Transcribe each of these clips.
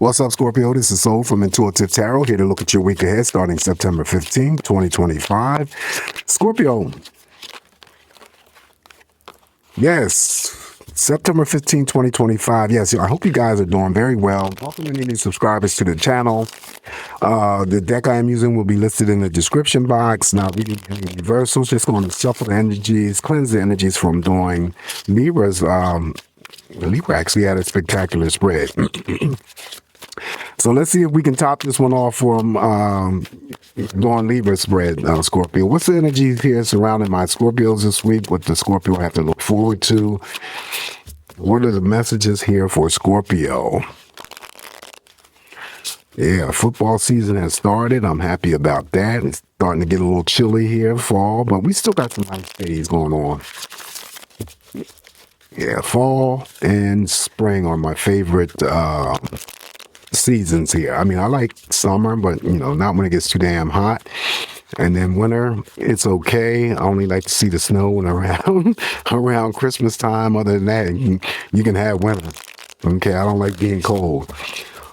What's up, Scorpio? This is Soul from Intuitive Tarot, here to look at your week ahead starting September 15th, 2025. Scorpio. Yes, September 15th, 2025. Yes, I hope you guys are doing very well. Welcome any new subscribers to the channel. The deck I am using will be listed in the description box. Not reading any reversals, just going to shuffle the energies, cleanse the energies from doing Libra's. Libra actually had a spectacular spread. So let's see if we can top this one off from doing Libra spread, Scorpio. What's the energy here surrounding my Scorpios this week? What the Scorpio have to look forward to? What are the messages here for Scorpio? Yeah, football season has started. I'm happy about that. It's starting to get a little chilly here, fall, but we still got some nice days going on. Yeah, fall and spring are my favorite seasons here. I mean, I like summer, but not when it gets too damn hot. And then winter, it's okay. I only like to see the snow when around Christmas time. Other than that, you can have winter. Okay, I don't like being cold.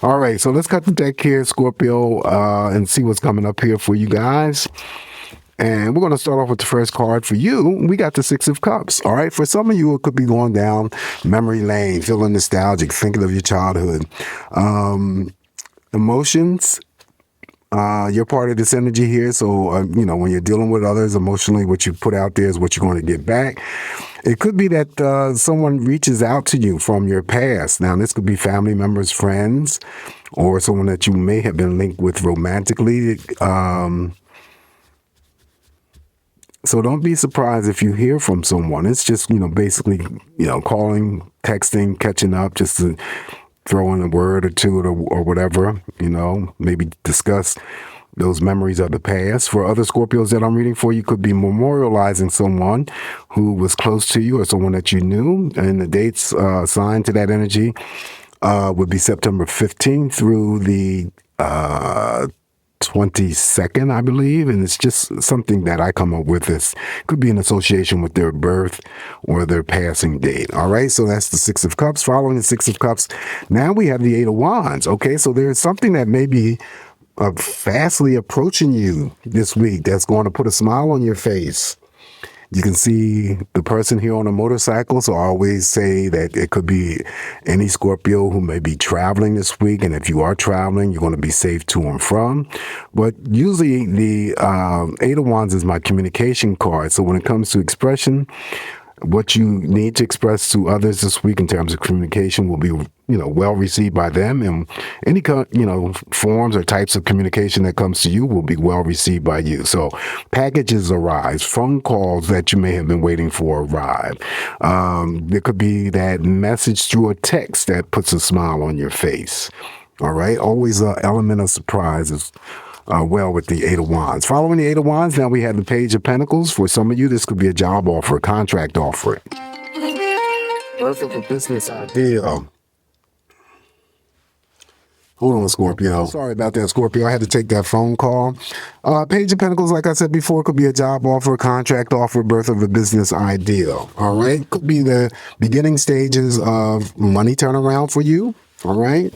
All right, so let's cut the deck here, Scorpio, and see what's coming up here for you guys. And we're going to start off with the first card for you. We got the Six of Cups. All right. For some of you, it could be going down memory lane, feeling nostalgic, thinking of your childhood. Emotions, you're part of this energy here. So, when you're dealing with others emotionally, what you put out there is what you're going to get back. It could be that someone reaches out to you from your past. Now, this could be family members, friends, or someone that you may have been linked with romantically. So don't be surprised if you hear from someone. It's just, basically, calling, texting, catching up, just to throw in a word or two or whatever, maybe discuss those memories of the past. For other Scorpios that I'm reading for, you could be memorializing someone who was close to you or someone that you knew. And the dates assigned to that energy would be September 15th through the 22nd, I believe, and it's just something that I come up with. This could be in association with their birth or their passing date. All right, so that's the Six of Cups. Following the Six of Cups, now we have the Eight of Wands. Okay, so there's something that may be fastly approaching you this week that's going to put a smile on your face. You can see the person here on a motorcycle, so I always say that it could be any Scorpio who may be traveling this week, and if you are traveling, you're going to be safe to and from. But usually the Eight of Wands is my communication card, so when it comes to expression, what you need to express to others this week in terms of communication will be, well received by them, and any, forms or types of communication that comes to you will be well received by you. So packages arrive, phone calls that you may have been waiting for arrive. There could be that message through a text that puts a smile on your face. All right. Always an element of surprise is well with the Eight of Wands. Following the Eight of Wands, now we have the Page of Pentacles. For some of you, this could be a job offer, a contract offer. Birth of a business idea. Hold on, Scorpio. Sorry about that, Scorpio. I had to take that phone call. Page of Pentacles, like I said before, could be a job offer, contract offer, birth of a business idea. All right. Could be the beginning stages of money turnaround for you. All right.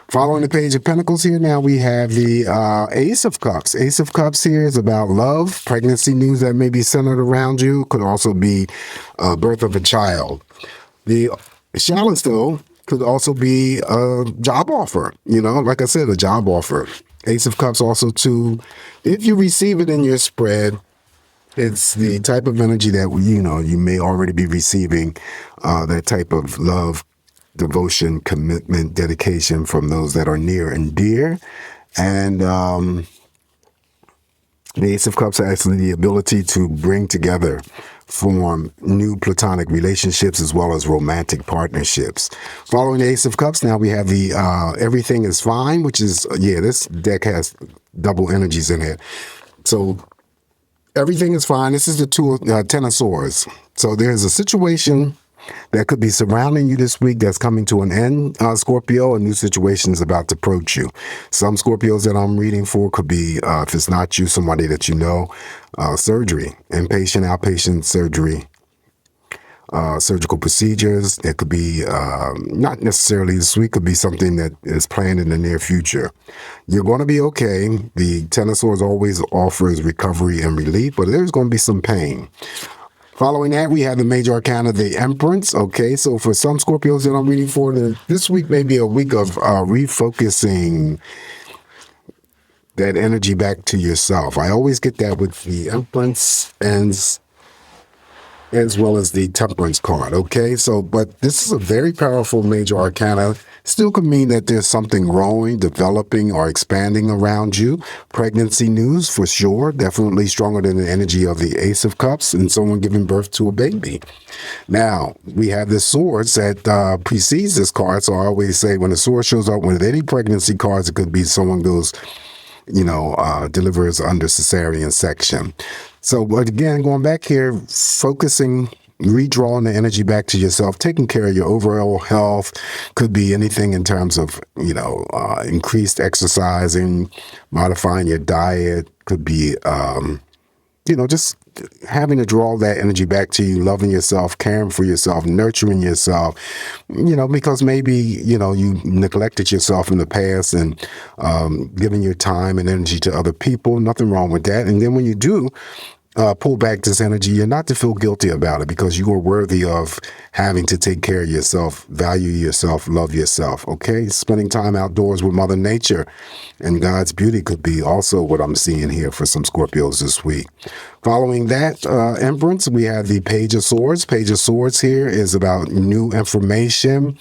Following the Page of Pentacles here, now we have the Ace of Cups. Ace of Cups here is about love, pregnancy news that may be centered around you. Could also be birth of a child. The Chalice, though, could also be a job offer. Like I said, a job offer. Ace of Cups also, too. If you receive it in your spread, it's the type of energy that, you may already be receiving that type of love, devotion, commitment, dedication from those that are near and dear. And the Ace of Cups has actually the ability to bring together, form new platonic relationships as well as romantic partnerships. Following the Ace of Cups, now we have the Everything is Fine, which is, this deck has double energies in it. So everything is fine. This is the Ten of Swords. So there's a situation that could be surrounding you this week that's coming to an end, Scorpio. A new situation is about to approach you. Some Scorpios that I'm reading for could be, if it's not you, somebody that you know, surgery, inpatient, outpatient surgery, surgical procedures. It could be not necessarily this week, could be something that is planned in the near future. You're going to be okay. The Ten of Swords always offers recovery and relief, but there's going to be some pain. Following that, we have the major arcana, the Empress. Okay, so for some Scorpios that I'm reading for, this week may be a week of refocusing that energy back to yourself. I always get that with the Empress and as well as the Temperance card. Okay, so but this is a very powerful major arcana. Still could mean that there's something growing, developing, or expanding around you. Pregnancy news for sure, definitely stronger than the energy of the Ace of Cups and someone giving birth to a baby. Now, we have the Swords that precedes this card, so I always say when the Sword shows up with any pregnancy cards, it could be someone goes, delivers under cesarean section. So, but again, going back here, focusing, redrawing the energy back to yourself, taking care of your overall health, could be anything in terms of, increased exercising, modifying your diet, could be, just having to draw that energy back to you, loving yourself, caring for yourself, nurturing yourself, because maybe, you neglected yourself in the past and giving your time and energy to other people. Nothing wrong with that. And then when you do pull back this energy, you're not to feel guilty about it because you are worthy of having to take care of yourself, value yourself, love yourself. Okay. Spending time outdoors with Mother Nature and God's beauty could be also what I'm seeing here for some Scorpios this week. Following that, Empress, we have the Page of Swords. Page of Swords here is about new information,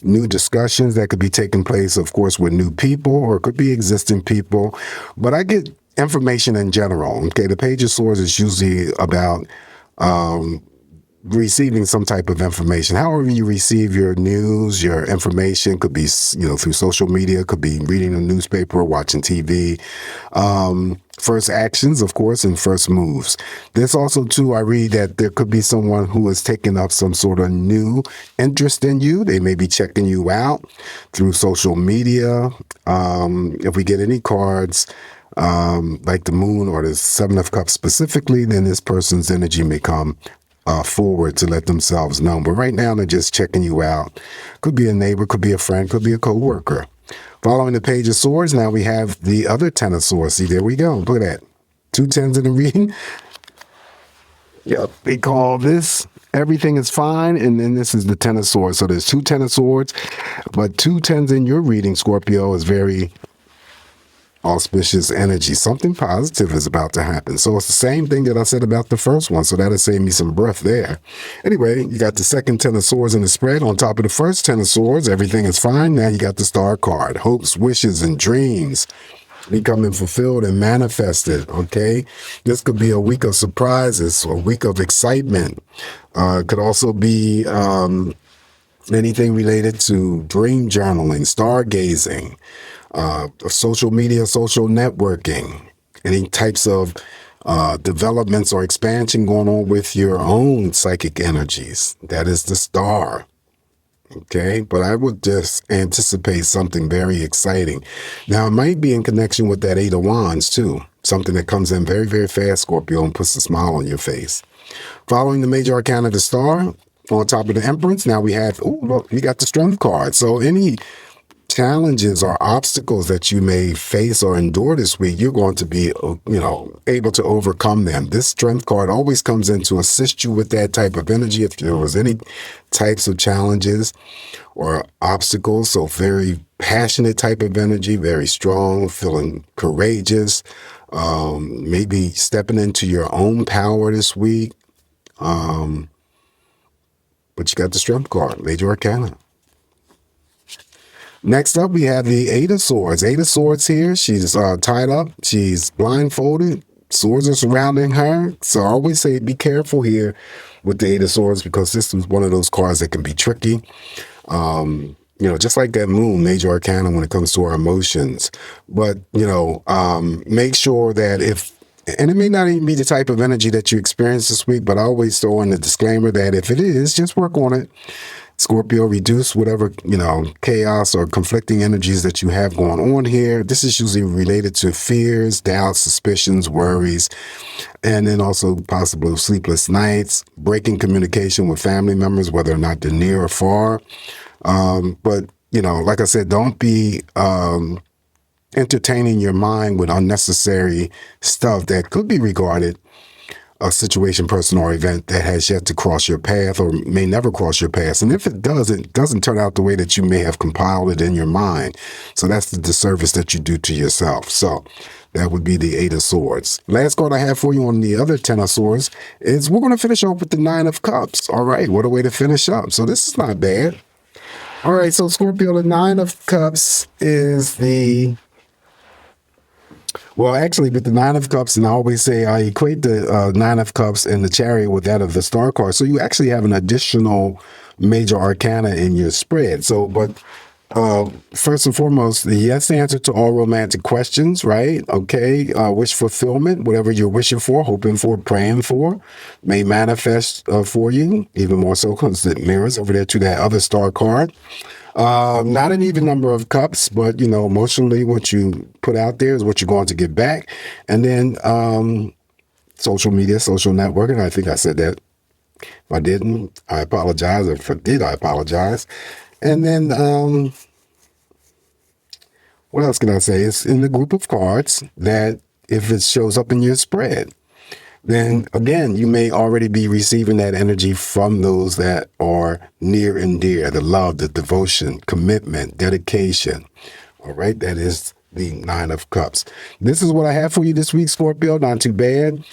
new discussions that could be taking place, of course, with new people or it could be existing people. But I get information in general. Okay, the Page of Swords is usually about receiving some type of information. However you receive your news, your information could be, through social media, could be reading a newspaper, watching TV. First actions, of course, and first moves. There's also, too, I read that there could be someone who is taking up some sort of new interest in you. They may be checking you out through social media. If we get any cards, like the Moon or the Seven of Cups specifically, then this person's energy may come forward to let themselves know. But right now, they're just checking you out. Could be a neighbor, could be a friend, could be a co-worker. Following the Page of Swords, now we have the other Ten of Swords. See, there we go. Look at that. 2 10s in the reading. Yep, they call this everything is fine, and then this is the Ten of Swords. So there's 2 10 of Swords, but 2 10s in your reading, Scorpio, is very auspicious energy. Something positive is about to happen. So it's the same thing that I said about the first one. So that'll save me some breath there. Anyway, you got the second 10 of Swords in the spread on top of the first 10 of Swords. Everything is fine. Now you got the Star card. Hopes, wishes, and dreams becoming fulfilled and manifested. Okay. This could be a week of surprises, a week of excitement. Could also be anything related to dream journaling, stargazing, social media, social networking, any types of developments or expansion going on with your own psychic energies. That is the Star. Okay, but I would just anticipate something very exciting. Now, it might be in connection with that 8 of Wands, too. Something that comes in very, very fast, Scorpio, and puts a smile on your face. Following the major arcana of the Star, on top of the Empress, now we have, look, we got the Strength card. So any challenges or obstacles that you may face or endure this week, you're going to be, able to overcome them. This Strength card always comes in to assist you with that type of energy. If there was any types of challenges or obstacles, so very passionate type of energy, very strong, feeling courageous, maybe stepping into your own power this week. But you got the Strength card, major arcana. Next up, we have the 8 of Swords. 8 of Swords here. She's tied up. She's blindfolded. Swords are surrounding her. So I always say be careful here with the 8 of Swords because this is one of those cards that can be tricky. Just like that Moon, major arcana when it comes to our emotions. But, make sure that and it may not even be the type of energy that you experience this week, but I always throw in the disclaimer that if it is, just work on it. Scorpio, reduce whatever, chaos or conflicting energies that you have going on here. This is usually related to fears, doubts, suspicions, worries, and then also possible sleepless nights, breaking communication with family members, whether or not they're near or far. But, like I said, don't be entertaining your mind with unnecessary stuff that could be regarded a situation, person, or event that has yet to cross your path or may never cross your path. And if it doesn't turn out the way that you may have compiled it in your mind. So that's the disservice that you do to yourself. So that would be the 8 of Swords. Last card I have for you on the other 10 of Swords is we're going to finish off with the 9 of Cups. All right, what a way to finish up. So this is not bad. All right, so Scorpio, the 9 of Cups is well, actually, with the 9 of Cups, and I always say I equate the 9 of Cups and the Chariot with that of the Star card. So you actually have an additional major arcana in your spread. So, but first and foremost, the yes answer to all romantic questions, right? Okay, wish fulfillment, whatever you're wishing for, hoping for, praying for, may manifest for you, even more so because it mirrors over there to that other Star card. Not an even number of cups, but, emotionally what you put out there is what you're going to get back. And then social media, social networking. I think I said that. If I didn't, I apologize. If I did, I apologize. And then what else can I say? It's in the group of cards that if it shows up in your spread, then again, you may already be receiving that energy from those that are near and dear, the love, the devotion, commitment, dedication. All right, that is the 9 of Cups. This is what I have for you this week, Scorpio. Not too bad.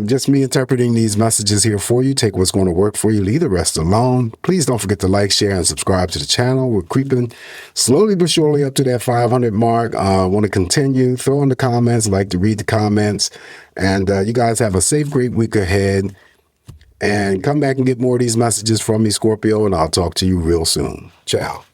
Just me interpreting these messages here for you. Take what's going to work for you. Leave the rest alone. Please don't forget to like, share, and subscribe to the channel. We're creeping slowly but surely up to that 500 mark. Want to continue. Throw in the comments. Like to read the comments. And you guys have a safe, great week ahead. And come back and get more of these messages from me, Scorpio, and I'll talk to you real soon. Ciao.